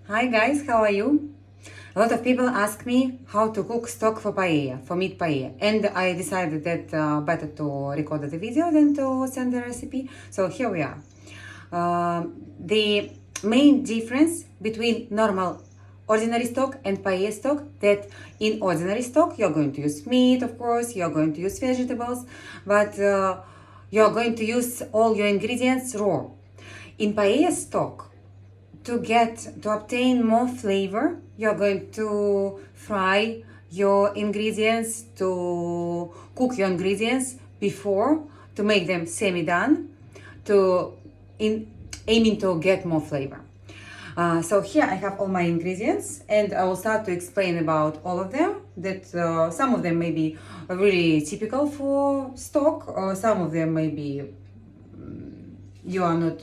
Hi guys, how are you? A lot of people ask me how to cook stock for paella, for meat paella, and I decided that better to record the video than to send the recipe. So here we are. The main difference between normal ordinary stock and paella stock, that in ordinary stock you're going to use meat, of course, you're going to use vegetables, but you're going to use all your ingredients raw. In paella stock, to obtain more flavor, you're going to fry your ingredients, to cook your ingredients before, to make them semi-done, aiming to get more flavor. So here I have all my ingredients, and I will start to explain about all of them. That some of them may be really typical for stock, or some of them may be you are not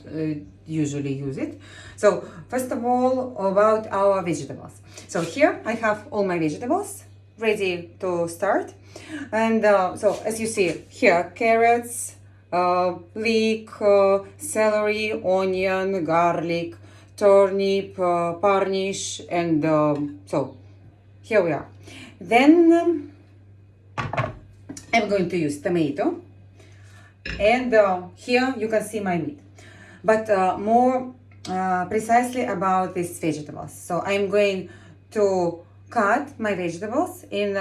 usually use it. So first of all, about our vegetables. So here I have all my vegetables ready to start, and so as you see here, carrots, leek, celery, onion, garlic, turnip, parnish, and so here we are. Then I'm going to use tomato, and here you can see my meat, but more precisely about these vegetables. So I'm going to cut my vegetables in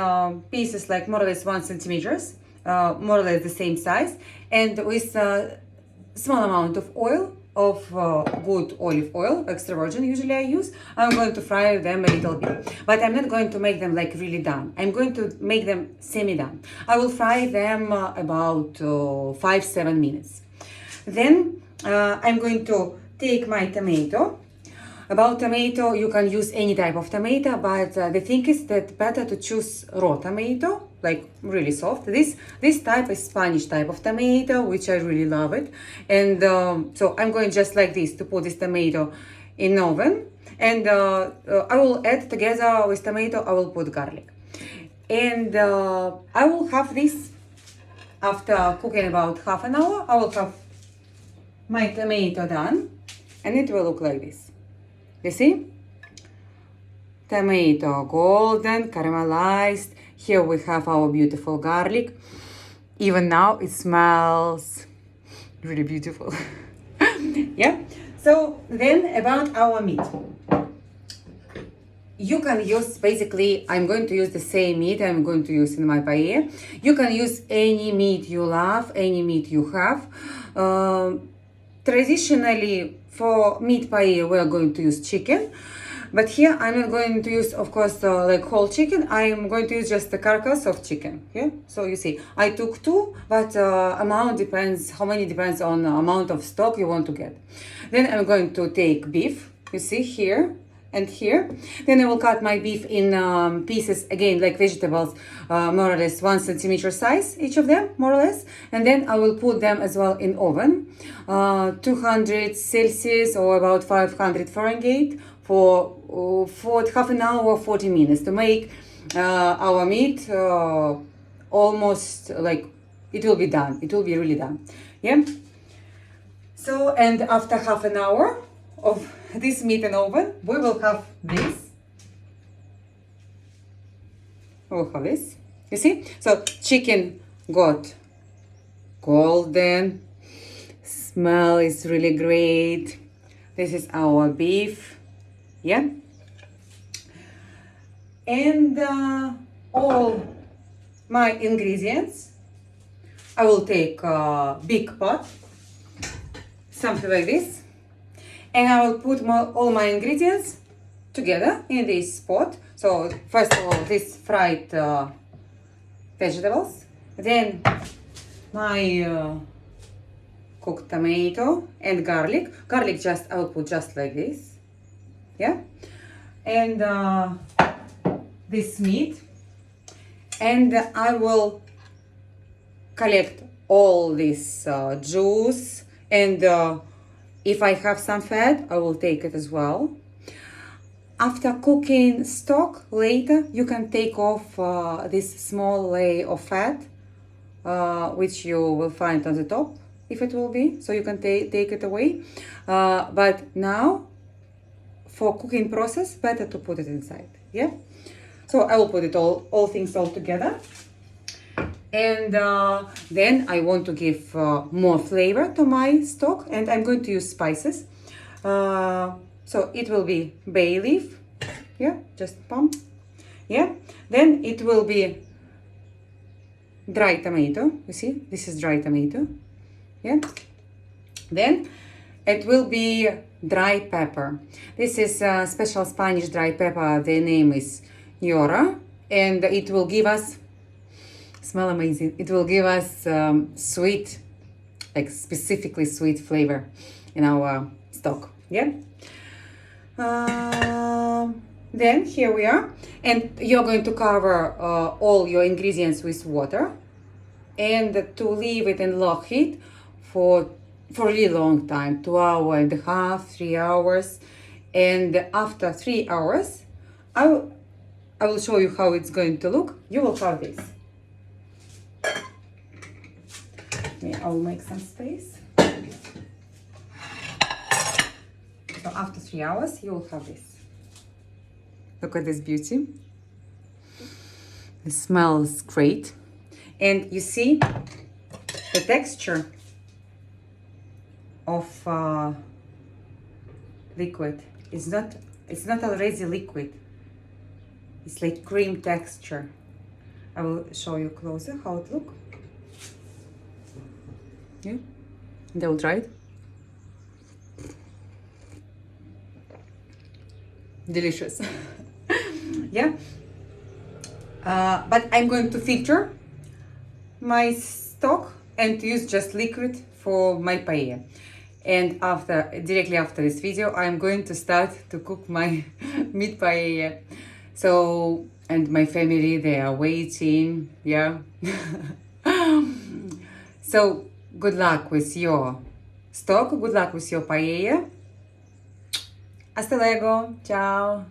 pieces like more or less 1 centimeters, more or less the same size, and with a small amount of oil, of good olive oil, extra virgin usually I use. I'm going to fry them a little bit, but I'm not going to make them like really done. I'm going to make them semi-done. I will fry them about 5-7 minutes. Then I'm going to take my tomato. About tomato, you can use any type of tomato, but the thing is that better to choose raw tomato, like really soft. This type is Spanish type of tomato, which I really love it. And so I'm going just like this to put this tomato in oven, and I will add together with tomato, I will put garlic. And I will have this after cooking about half an hour. I will have my tomato done, and it will look like this. You see? Tomato golden, caramelized. Here we have our beautiful garlic. Even now it smells really beautiful. Yeah. So then about our meat. You can use, basically, I'm going to use the same meat I'm going to use in my paella. You can use any meat you love, any meat you have. Traditionally, for meat paella, we are going to use chicken. But here I'm not going to use, of course, like whole chicken. I'm going to use just the carcass of chicken. Yeah. So you see, I took 2, but amount depends. How many depends on the amount of stock you want to get. Then I'm going to take beef. You see here and here. Then I will cut my beef in pieces again, like vegetables, more or less 1 centimeter size, each of them, more or less. And then I will put them as well in oven, 200 Celsius or about 500 Fahrenheit for half an hour or 40 minutes to make our meat almost like it will be done. It will be really done. Yeah. So, and after half an hour of this meat in oven, we will have this. We'll have this. You see? So chicken got golden. Smell is really great. This is our beef. Yeah. And all my ingredients, I will take a big pot, something like this. And I will put all my ingredients together in this pot. So first of all, this fried vegetables, then my cooked tomato and garlic. Garlic just I will put just like this, yeah. And this meat, and I will collect all this juice, and if I have some fat, I will take it as well. After cooking stock later, you can take off this small layer of fat, which you will find on the top, if it will be, so you can take it away. But now, for cooking process, better to put it inside. Yeah. So I will put it all things all together. And then I want to give more flavor to my stock, and I'm going to use spices. So it will be bay leaf, yeah, just pump, yeah. Then it will be dry tomato. You see, this is dry tomato, yeah. Then it will be dry pepper. This is a special Spanish dry pepper. The name is Yora, and it will give us, smell amazing. It will give us sweet, like specifically sweet flavor in our stock. Yeah. Then here we are, and you're going to cover all your ingredients with water, and to leave it in low heat for a really long time, 2.5 hours, 3 hours, and after 3 hours, I will show you how it's going to look. You will have this. I will make some space. So after 3 hours, you will have this. Look at this beauty. It smells great. And you see the texture of liquid. It's not already liquid. It's like cream texture. I will show you closer how it looks. Yeah, they'll try it. Delicious. Yeah. But I'm going to filter my stock and use just liquid for my paella. And directly after this video, I'm going to start to cook my meat paella. So, and my family, they are waiting. Yeah. So, good luck with your stock. Good luck with your paella. Hasta luego. Ciao.